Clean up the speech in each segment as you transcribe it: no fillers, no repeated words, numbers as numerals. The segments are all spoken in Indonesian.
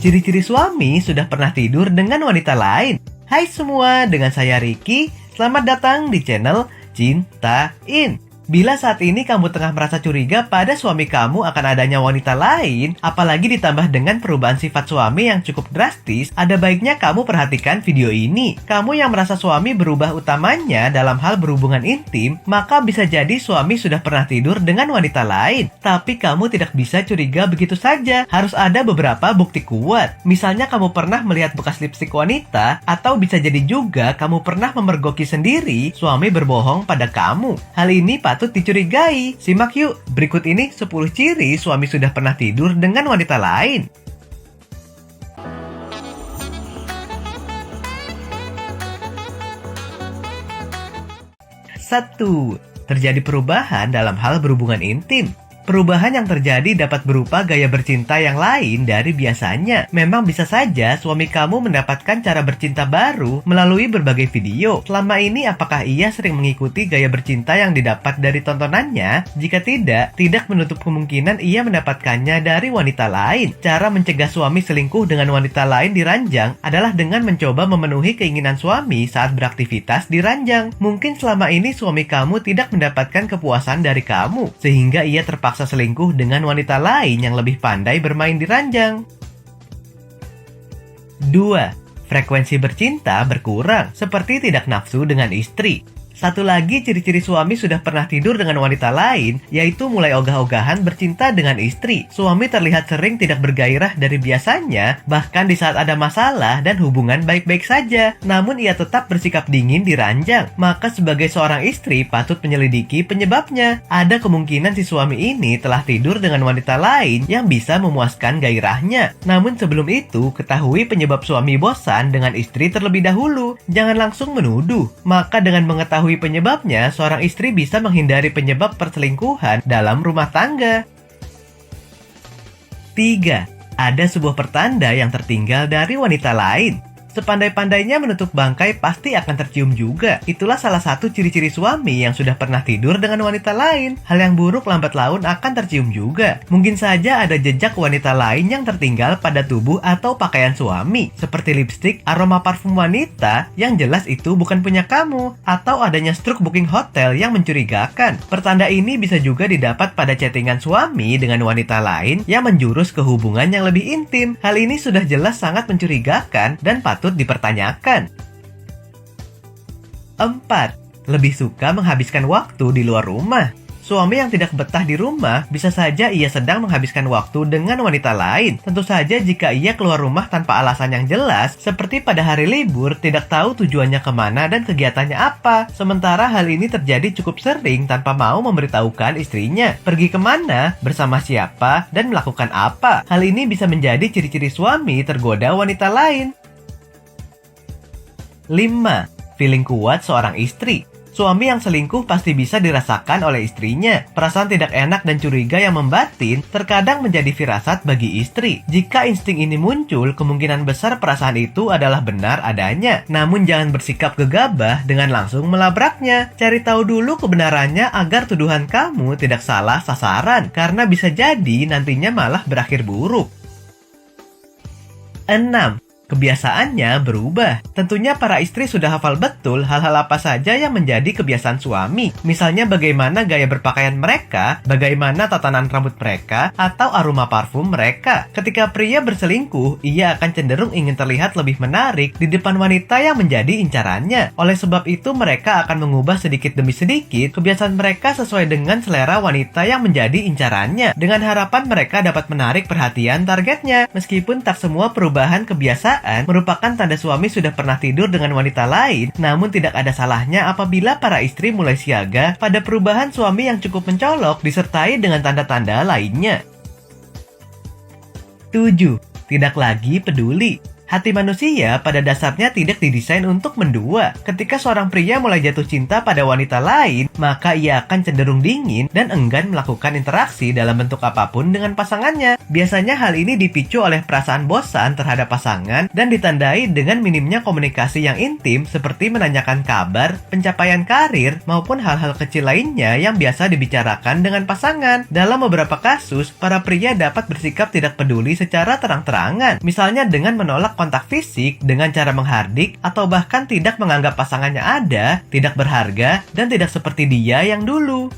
Ciri-ciri suami sudah pernah tidur dengan wanita lain. Hai semua, dengan saya Ricky. Selamat datang di channel Cintain. Bila saat ini kamu tengah merasa curiga pada suami kamu akan adanya wanita lain, apalagi ditambah dengan perubahan sifat suami yang cukup drastis, ada baiknya kamu perhatikan video ini. Kamu yang merasa suami berubah utamanya dalam hal berhubungan intim, maka bisa jadi suami sudah pernah tidur dengan wanita lain. Tapi kamu tidak bisa curiga begitu saja, harus ada beberapa bukti kuat. Misalnya kamu pernah melihat bekas lipstik wanita, atau bisa jadi juga kamu pernah memergoki sendiri suami berbohong pada kamu. Hal ini patut dicurigai. Simak yuk, berikut ini 10 ciri suami sudah pernah tidur dengan wanita lain. 1. Terjadi perubahan dalam hal berhubungan intim. Perubahan yang terjadi dapat berupa gaya bercinta yang lain dari biasanya. Memang bisa saja suami kamu mendapatkan cara bercinta baru melalui berbagai video. Selama ini apakah ia sering mengikuti gaya bercinta yang didapat dari tontonannya? Jika tidak menutup kemungkinan ia mendapatkannya dari wanita lain. Cara mencegah suami selingkuh dengan wanita lain di ranjang adalah dengan mencoba memenuhi keinginan suami saat beraktivitas di ranjang. Mungkin selama ini suami kamu tidak mendapatkan kepuasan dari kamu, sehingga ia terpaksa selingkuh dengan wanita lain yang lebih pandai bermain di ranjang. 2. Frekuensi bercinta berkurang, seperti tidak nafsu dengan istri. Satu lagi ciri-ciri suami sudah pernah tidur dengan wanita lain, yaitu mulai ogah-ogahan bercinta dengan istri. Suami terlihat sering tidak bergairah dari biasanya, bahkan di saat ada masalah dan hubungan baik-baik saja. Namun ia tetap bersikap dingin di ranjang. Maka sebagai seorang istri patut menyelidiki penyebabnya. Ada kemungkinan si suami ini telah tidur dengan wanita lain yang bisa memuaskan gairahnya. Namun sebelum itu, ketahui penyebab suami bosan dengan istri terlebih dahulu. Jangan langsung menuduh. Maka dengan mengetahui penyebabnya, seorang istri bisa menghindari penyebab perselingkuhan dalam rumah tangga. 3. Ada sebuah pertanda yang tertinggal dari wanita lain. Sepandai-pandainya menutup bangkai pasti akan tercium juga. Itulah salah satu ciri-ciri suami yang sudah pernah tidur dengan wanita lain. Hal yang buruk lambat laun akan tercium juga. Mungkin saja ada jejak wanita lain yang tertinggal pada tubuh atau pakaian suami, seperti lipstik, aroma parfum wanita yang jelas itu bukan punya kamu, atau adanya struk booking hotel yang mencurigakan. Pertanda ini bisa juga didapat pada chattingan suami dengan wanita lain yang menjurus ke hubungan yang lebih intim. Hal ini sudah jelas sangat mencurigakan dan patut dipertanyakan. 4. Lebih suka menghabiskan waktu di luar rumah. Suami yang tidak betah di rumah bisa saja ia sedang menghabiskan waktu dengan wanita lain. Tentu saja jika ia keluar rumah tanpa alasan yang jelas, seperti pada hari libur, tidak tahu tujuannya kemana dan kegiatannya apa. Sementara hal ini terjadi cukup sering tanpa mau memberitahukan istrinya pergi kemana, bersama siapa, dan melakukan apa. Hal ini bisa menjadi ciri-ciri suami tergoda wanita lain. 5. Feeling kuat seorang istri. Suami yang selingkuh pasti bisa dirasakan oleh istrinya. Perasaan tidak enak dan curiga yang membatin terkadang menjadi firasat bagi istri. Jika insting ini muncul, kemungkinan besar perasaan itu adalah benar adanya. Namun jangan bersikap gegabah dengan langsung melabraknya. Cari tahu dulu kebenarannya agar tuduhan kamu tidak salah sasaran, karena bisa jadi nantinya malah berakhir buruk. 6. Kebiasaannya berubah. Tentunya para istri sudah hafal betul hal-hal apa saja yang menjadi kebiasaan suami. Misalnya bagaimana gaya berpakaian mereka, bagaimana tatanan rambut mereka, atau aroma parfum mereka. Ketika pria berselingkuh, ia akan cenderung ingin terlihat lebih menarik di depan wanita yang menjadi incarannya. Oleh sebab itu mereka akan mengubah sedikit demi sedikit kebiasaan mereka sesuai dengan selera wanita yang menjadi incarannya, dengan harapan mereka dapat menarik perhatian targetnya. Meskipun tak semua perubahan kebiasaan merupakan tanda suami sudah pernah tidur dengan wanita lain, namun tidak ada salahnya apabila para istri mulai siaga pada perubahan suami yang cukup mencolok disertai dengan tanda-tanda lainnya. 7. Tidak lagi peduli. Hati manusia pada dasarnya tidak didesain untuk mendua. Ketika seorang pria mulai jatuh cinta pada wanita lain, maka ia akan cenderung dingin dan enggan melakukan interaksi dalam bentuk apapun dengan pasangannya. Biasanya hal ini dipicu oleh perasaan bosan terhadap pasangan dan ditandai dengan minimnya komunikasi yang intim seperti menanyakan kabar, pencapaian karir, maupun hal-hal kecil lainnya yang biasa dibicarakan dengan pasangan. Dalam beberapa kasus, para pria dapat bersikap tidak peduli secara terang-terangan, misalnya dengan menolak kontak fisik dengan cara menghardik atau bahkan tidak menganggap pasangannya ada, tidak berharga, dan tidak seperti dia yang dulu.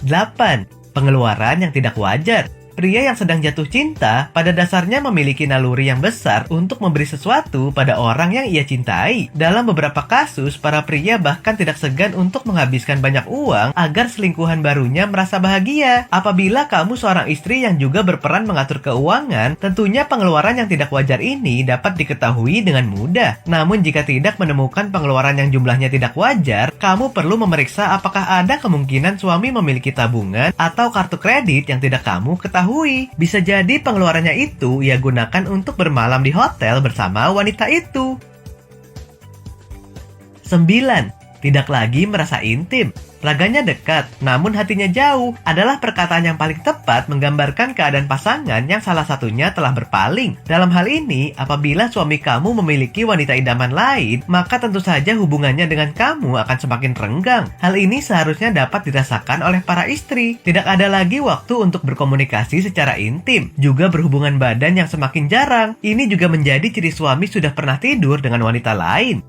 8. Pengeluaran yang tidak wajar. Pria yang sedang jatuh cinta pada dasarnya memiliki naluri yang besar untuk memberi sesuatu pada orang yang ia cintai. Dalam beberapa kasus, para pria bahkan tidak segan untuk menghabiskan banyak uang agar selingkuhan barunya merasa bahagia. Apabila kamu seorang istri yang juga berperan mengatur keuangan, tentunya pengeluaran yang tidak wajar ini dapat diketahui dengan mudah. Namun jika tidak menemukan pengeluaran yang jumlahnya tidak wajar, kamu perlu memeriksa apakah ada kemungkinan suami memiliki tabungan atau kartu kredit yang tidak kamu ketahui. Bisa jadi pengeluarannya itu ia gunakan untuk bermalam di hotel bersama wanita itu. 9. Tidak lagi merasa intim. Raganya dekat, namun hatinya jauh adalah perkataan yang paling tepat menggambarkan keadaan pasangan yang salah satunya telah berpaling. Dalam hal ini, apabila suami kamu memiliki wanita idaman lain, maka tentu saja hubungannya dengan kamu akan semakin renggang. Hal ini seharusnya dapat dirasakan oleh para istri. Tidak ada lagi waktu untuk berkomunikasi secara intim, juga berhubungan badan yang semakin jarang. Ini juga menjadi ciri suami sudah pernah tidur dengan wanita lain.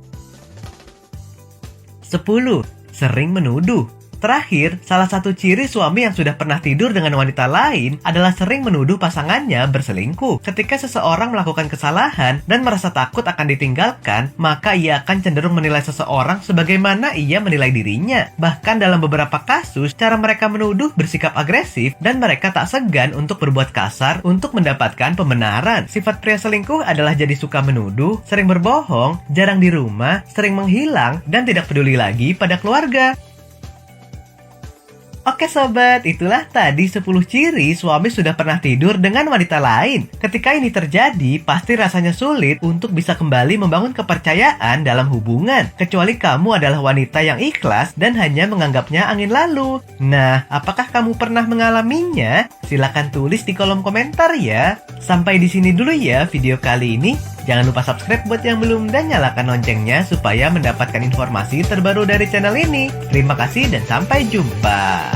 10. Sering menuduh. Terakhir, salah satu ciri suami yang sudah pernah tidur dengan wanita lain adalah sering menuduh pasangannya berselingkuh. Ketika seseorang melakukan kesalahan dan merasa takut akan ditinggalkan, maka ia akan cenderung menilai seseorang sebagaimana ia menilai dirinya. Bahkan dalam beberapa kasus, cara mereka menuduh bersikap agresif dan mereka tak segan untuk berbuat kasar untuk mendapatkan pembenaran. Sifat pria selingkuh adalah jadi suka menuduh, sering berbohong, jarang di rumah, sering menghilang, dan tidak peduli lagi pada keluarga. Oke sobat, itulah tadi 10 ciri suami sudah pernah tidur dengan wanita lain. Ketika ini terjadi, pasti rasanya sulit untuk bisa kembali membangun kepercayaan dalam hubungan. Kecuali kamu adalah wanita yang ikhlas dan hanya menganggapnya angin lalu. Nah, apakah kamu pernah mengalaminya? Silahkan tulis di kolom komentar ya. Sampai di sini dulu ya video kali ini. Jangan lupa subscribe buat yang belum dan nyalakan loncengnya supaya mendapatkan informasi terbaru dari channel ini. Terima kasih dan sampai jumpa.